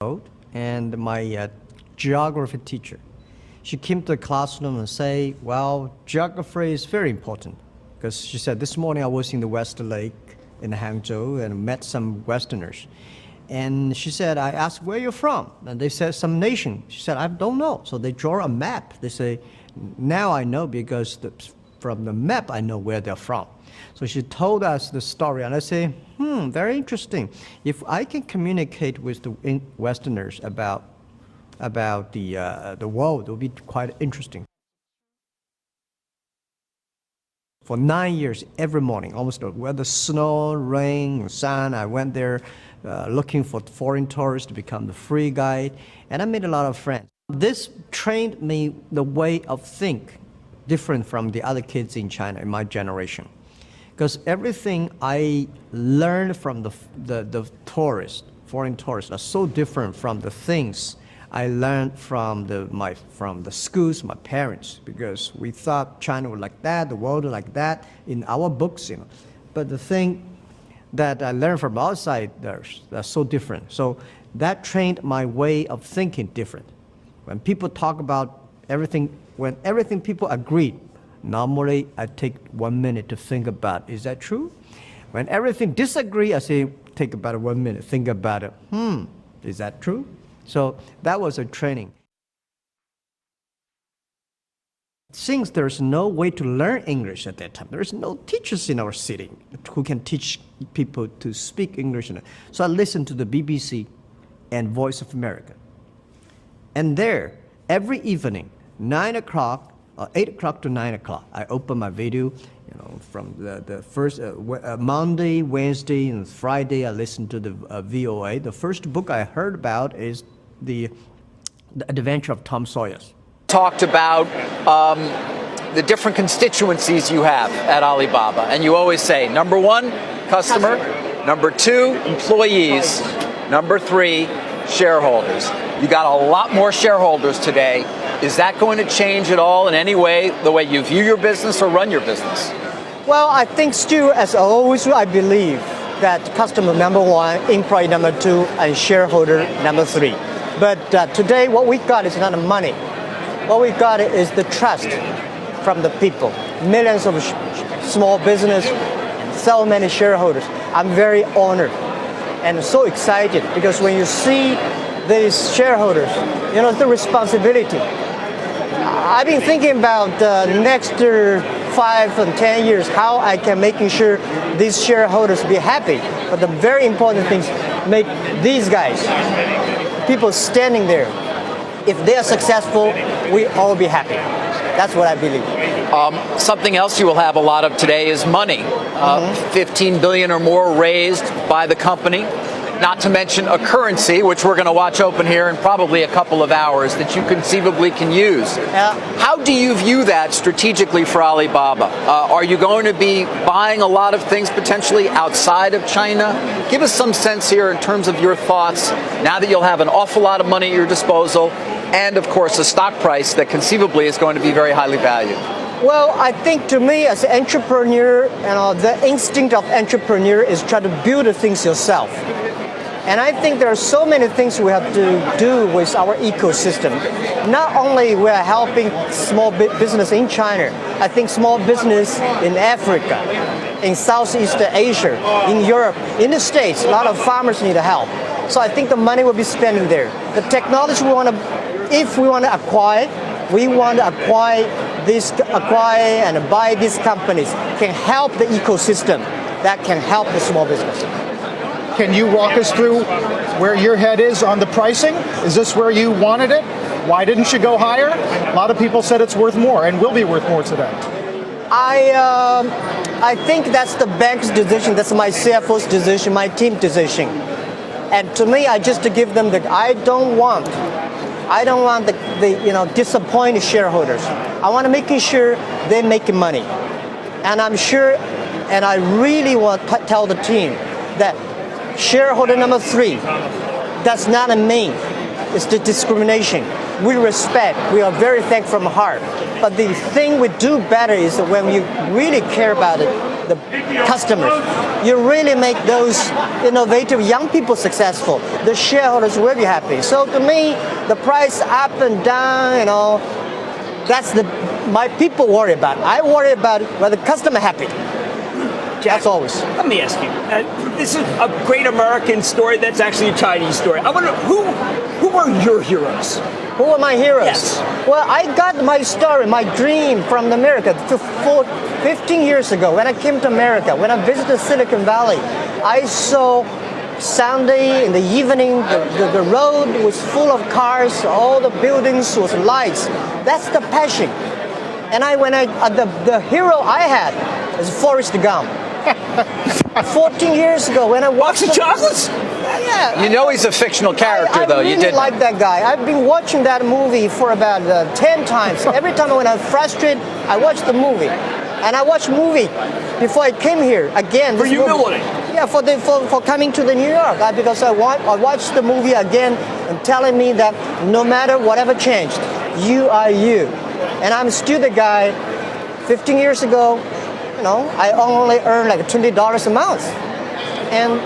And my geography teacher, she came to the classroom and say, well, geography is very important. Because she said, this morning I was in the West Lake in Hangzhou and met some Westerners. And she said, I asked, where you're from? And they said, some nation. She said, I don't know. So they draw a map. They say, now I know because from the map I know where they're from. So she told us the story, and I say, very interesting. If I can communicate with the Westerners about the world, it will be quite interesting. For 9 years, every morning, almost whether snow, rain, sun, I went there looking for foreign tourists to become the free guide, and I made a lot of friends. This trained me the way of think different from the other kids in China in my generation. Because everything I learned from the tourists, foreign tourists, are so different from the things I learned from the schools, my parents, because we thought China was like that, the world was like that in our books, But the thing that I learned from outside, they're so different. So that trained my way of thinking different. When people talk about everything, when everything people agreed, normally, I take 1 minute to think about, is that true? When everything disagree, I say, take about 1 minute, think about it. Is that true? So that was a training. Since there's no way to learn English at that time, there's no teachers in our city who can teach people to speak English. So I listened to the BBC and Voice of America. And there, every evening, 9 o'clock, 8 o'clock to 9 o'clock, I open my video, from the first Monday, Wednesday, and Friday, I listen to the VOA. The first book I heard about is the Adventure of Tom Sawyer. Talked about the different constituencies you have at Alibaba, and you always say, number 1, customer, number 2, employees, number 3, shareholders. You got a lot more shareholders today. Is that going to change at all in any way, the way you view your business or run your business? Well, I think still, as always, I believe that customer number 1, employee number 2, and shareholder number 3. But today, what we got is not the money. What we got is the trust from the people. Millions of small business, so many shareholders. I'm very honored and so excited because when you see these shareholders, the responsibility. I've been thinking about the next 5 and 10 years, how I can making sure these shareholders be happy. But the very important things, make these guys, people standing there, if they are successful, we all be happy. That's what I believe. Something else you will have a lot of today is money. 15 billion or more raised by the company. Not to mention a currency, which we're going to watch open here in probably a couple of hours, that you conceivably can use. How do you view that strategically for Alibaba? Are you going to be buying a lot of things potentially outside of China? Give us some sense here in terms of your thoughts now that you'll have an awful lot of money at your disposal and, of course, a stock price that conceivably is going to be very highly valued. Well, I think to me as an entrepreneur, the instinct of entrepreneur is try to build the things yourself. And I think there are so many things we have to do with our ecosystem. Not only we are helping small business in China, I think small business in Africa, in Southeast Asia, in Europe, in the States, a lot of farmers need help. So I think the money will be spent there. The technology if we want to acquire, and buy these companies can help the ecosystem that can help the small business. Can you walk us through where your head is on the pricing? Is this where you wanted it? Why didn't you go higher? A lot of people said it's worth more and will be worth more today. I think that's the bank's decision. That's my CFO's decision, my team decision. And to me, I just to give them I don't want the disappointed shareholders. I want to make sure they're making money. And I'm sure, and I really want to tell the team that shareholder number 3, that's not a mean. It's the discrimination. We respect, we are very thankful from heart. But the thing we do better is when we really care about the customers. you really make those innovative young people successful, the shareholders will be happy. So to me, the price up and down, that's my people worry about. I worry about whether the customer happy. That's always. Let me ask you. This is a great American story. That's actually a Chinese story. I wonder who are your heroes? Who are my heroes? Yes. Well, I got my story, my dream from America 15 years ago when I came to America. When I visited Silicon Valley, I saw Sunday in the evening, the road was full of cars, all the buildings was lights. That's the passion. And the hero I had is Forrest Gump. 14 years ago when I watched Box of chocolates? Yeah. You know he's a fictional character, though. I really You did like that guy. I've been watching that movie for about 10 times. Every time when I'm frustrated, I watch the movie. And I watched movie before I came here again. For humility. Yeah, for coming to the New York because I watched the movie again and telling me that no matter whatever changed, you are you. And I'm still the guy. 15 years ago, I only earned like $20 a month, and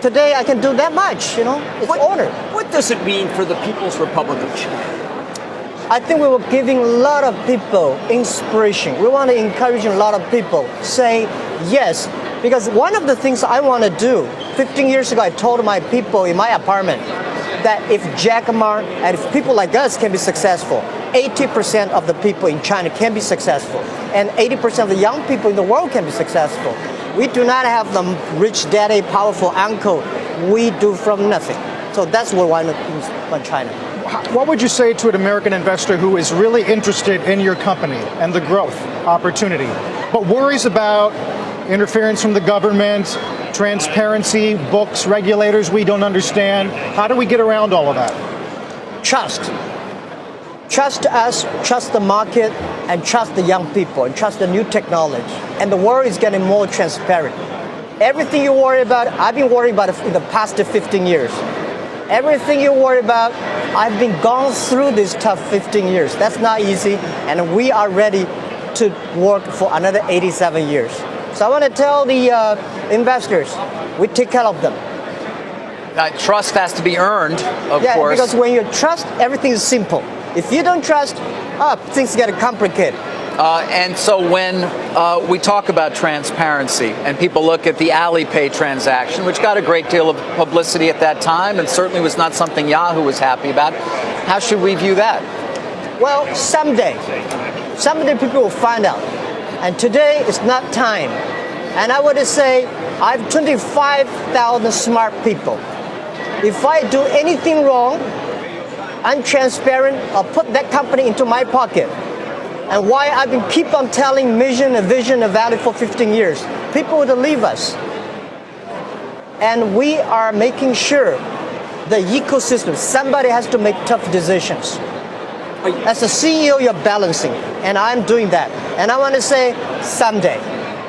today I can do that much. It's honor. What does it mean for the People's Republic of China? I think we were giving a lot of people inspiration. We want to encourage a lot of people say yes, because one of the things I want to do, 15 years ago I told my people in my apartment that if Jack Ma and if people like us can be successful, 80% of the people in China can be successful, and 80% of the young people in the world can be successful. We do not have the rich daddy, powerful uncle. We do from nothing. So that's what we want to do in China. What would you say to an American investor who is really interested in your company and the growth opportunity, but worries about interference from the government, transparency, books, regulators we don't understand? How do we get around all of that? Trust. Trust us, trust the market, and trust the young people, and trust the new technology. And the world is getting more transparent. Everything you worry about, I've been worrying about it in the past 15 years. Everything you worry about, I've been gone through this tough 15 years. That's not easy, and we are ready to work for another 87 years. So I want to tell the investors, we take care of them. Trust has to be earned, of course. Because when you trust, everything is simple. If you don't trust, things get complicated. And so when we talk about transparency and people look at the Alipay transaction, which got a great deal of publicity at that time and certainly was not something Yahoo was happy about, how should we view that? Well, someday people will find out. And today is not time. And I would say I have 25,000 smart people. If I do anything wrong, untransparent, I'll put that company into my pocket. And why I've been keep on telling mission, a vision, a value for 15 years. People would leave us. And we are making sure the ecosystem, somebody has to make tough decisions. As a CEO, you're balancing, and I'm doing that. And I want to say, someday,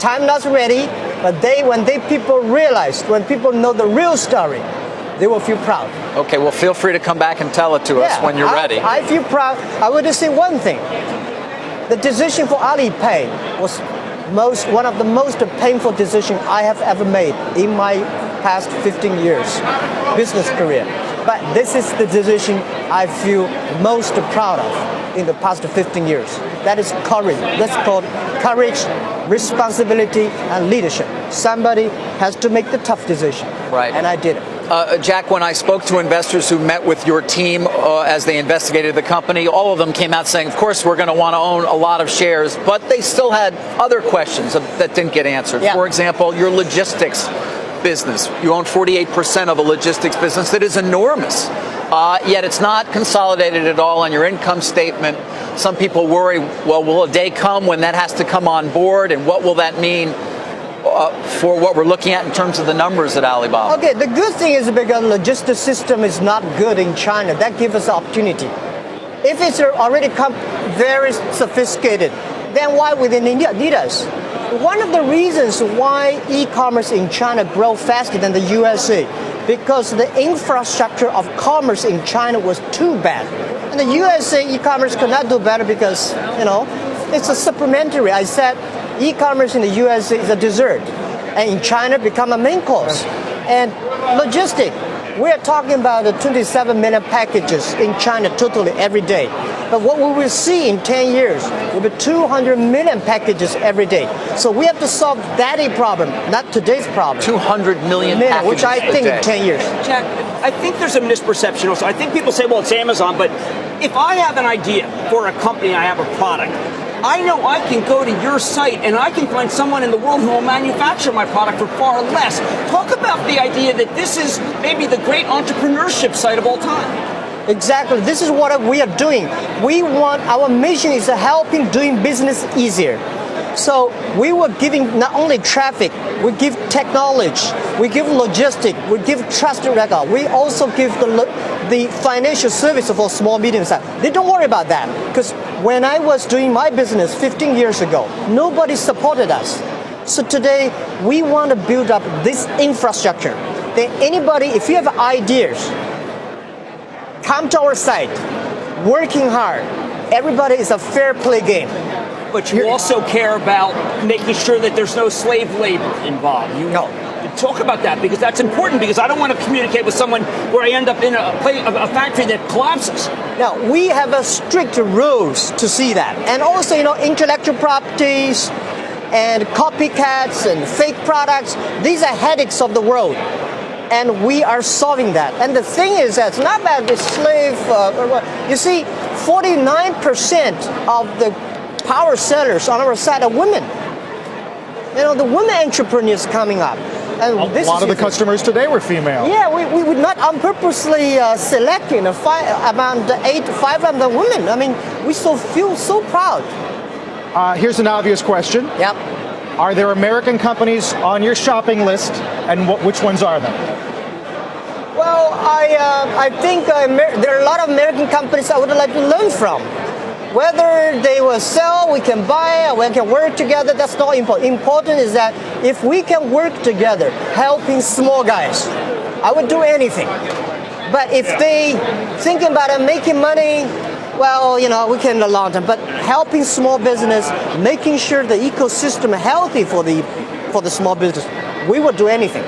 time not ready, but when people realize, when people know the real story, they will feel proud. Okay, well, feel free to come back and tell it to us when you're ready. I feel proud. I would just say one thing. The decision for Alipay was one of the most painful decisions I have ever made in my past 15 years business career. But this is the decision I feel most proud of in the past 15 years. That is courage. That's called courage, responsibility, and leadership. Somebody has to make the tough decision. Right. And I did it. Jack, when I spoke to investors who met with your team as they investigated the company, all of them came out saying, of course, we're going to want to own a lot of shares, but they still had other questions that didn't get answered. Yeah. For example, your logistics business. You own 48% of a logistics business that is enormous, yet it's not consolidated at all on your income statement. Some people worry, well, will a day come when that has to come on board, and what will that mean for what we're looking at in terms of the numbers at Alibaba? Okay, the good thing is because the logistics system is not good in China. That gives us opportunity. If it's already very sophisticated, then why would they need us? One of the reasons why e-commerce in China grow faster than the USA, because the infrastructure of commerce in China was too bad. And the USA e-commerce could not do better because, it's a supplementary. I said e-commerce in the USA is a dessert. and in China become a main course. And logistic, we are talking about the 27 million packages in China totally every day. But what we will see in 10 years will be 200 million packages every day. So we have to solve that problem, not today's problem. 200 million packages which I think a day. in 10 years. Jack, I think there's a misperception also. I think people say, well, it's Amazon, but if I have an idea for a company, I have a product, I know I can go to your site and I can find someone in the world who will manufacture my product for far less. Talk about the idea that this is maybe the great entrepreneurship site of all time. Exactly. This is what we are doing. Our mission is helping doing business easier. So we were giving not only traffic, we give technology, we give logistics, we give trusted record. We also give the financial service for small, medium size. They don't worry about that because when I was doing my business 15 years ago, nobody supported us. So today we want to build up this infrastructure. Then anybody, if you have ideas, come to our site, working hard. Everybody is a fair play game. But you also care about making sure that there's no slave labor involved. No. Talk about that because that's important because I don't want to communicate with someone where I end up in a factory that collapses. Now, we have a strict rules to see that. And also, intellectual properties and copycats and fake products, these are headaches of the world. And we are solving that. And the thing is that it's not about the slave. You see, 49% of the power sellers on our side are women. The women entrepreneurs coming up. And A lot of the customers today were female. Yeah, we would not unpurposely selecting around 500 women. I mean, we feel so proud. Here's an obvious question. Yep. Are there American companies on your shopping list, and which ones are them? Well, I think there are a lot of American companies I would like to learn from. Whether they will sell, we can buy, or we can work together, that's not important. Important is that if we can work together, helping small guys, I would do anything. But if they thinking about making money, well, we can in the long term. But helping small business, making sure the ecosystem is healthy for the small business, we would do anything.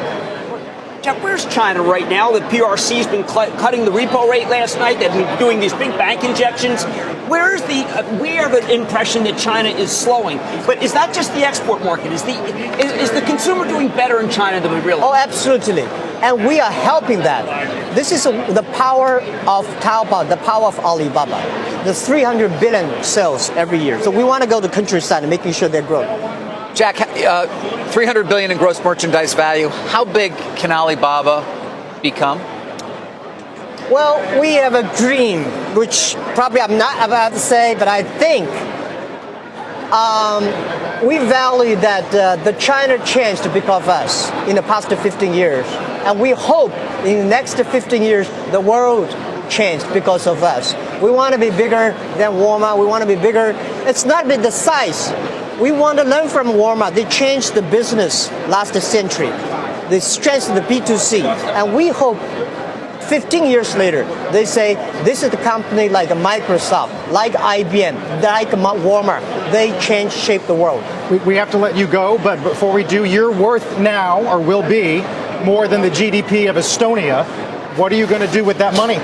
Jack, where's China right now? The PRC's been cutting the repo rate last night. They've been doing these big bank injections. We have an impression that China is slowing, but is that just the export market? Is the consumer doing better in China than we realize? Oh, absolutely. And we are helping that. This is the power of Taobao, the power of Alibaba. The 300 billion sales every year. So we want to go to countryside and making sure they grow. Jack, 300 billion in gross merchandise value. How big can Alibaba become? Well, we have a dream, which probably I'm not about to say, but I think we value that the China changed because of us in the past 15 years. And we hope in the next 15 years, the world changed because of us. We want to be bigger than Walmart. We want to be bigger. It's not about the size. We want to learn from Walmart. They changed the business last century. They strengthened the B2C. And we hope 15 years later, they say, this is the company like Microsoft, like IBM, like Walmart. They shape the world. We have to let you go, but before we do, you're worth now, or will be, more than the GDP of Estonia. What are you going to do with that money?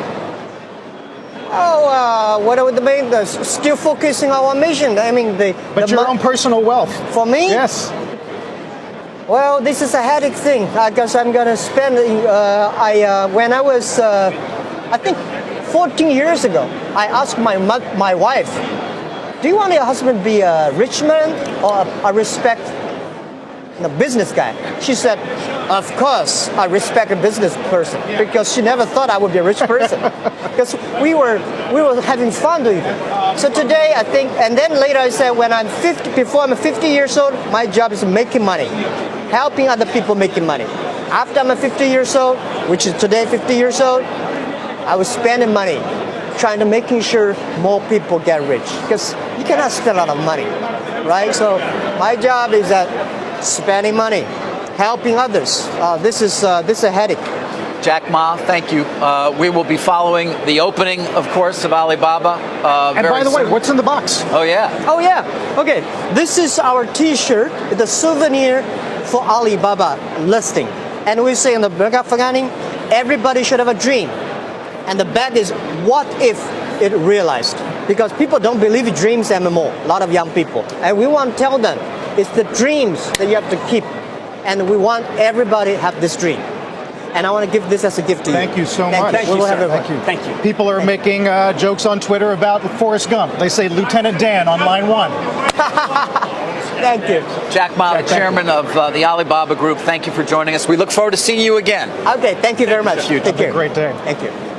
What are the main? Still focusing on our mission. I mean, But your own personal wealth. For me? Yes. Well, this is a headache thing. I guess I'm going to spend. When I was, I think, 14 years ago, I asked my wife, "Do you want your husband to be a rich man or a business guy?" She said, "Of course, I respect a business person," because she never thought I would be a rich person. Because we were having fun doing it. So today, I think, and then later I said, before I'm 50 years old, my job is making money, helping other people making money. After I'm 50 years old, which is today 50 years old, I was spending money, trying to making sure more people get rich. Because you cannot spend a lot of money, right? So my job is spending money, helping others. This is a headache. Jack Ma, thank you. We will be following the opening, of course, of Alibaba. And by the way, what's in the box? Oh, yeah. Oh, yeah. Okay. This is our T-shirt, the souvenir for Alibaba listing. And we say in the Bergafaganing, everybody should have a dream. And the bet is, what if it realized? Because people don't believe in dreams anymore, a lot of young people. And we want to tell them, it's the dreams that you have to keep. And we want everybody to have this dream. And I want to give this as a gift to you. Thank you so much. Thank We you, will sir. have it. Thank you. Thank you. People are making jokes on Twitter about Forrest Gump. They say Lieutenant Dan on line 1. Thank you. Jack Ma, the chairman of the Alibaba Group, thank you for joining us. We look forward to seeing you again. Okay, thank you very much. Thank you. Take care. Have a great day. Thank you.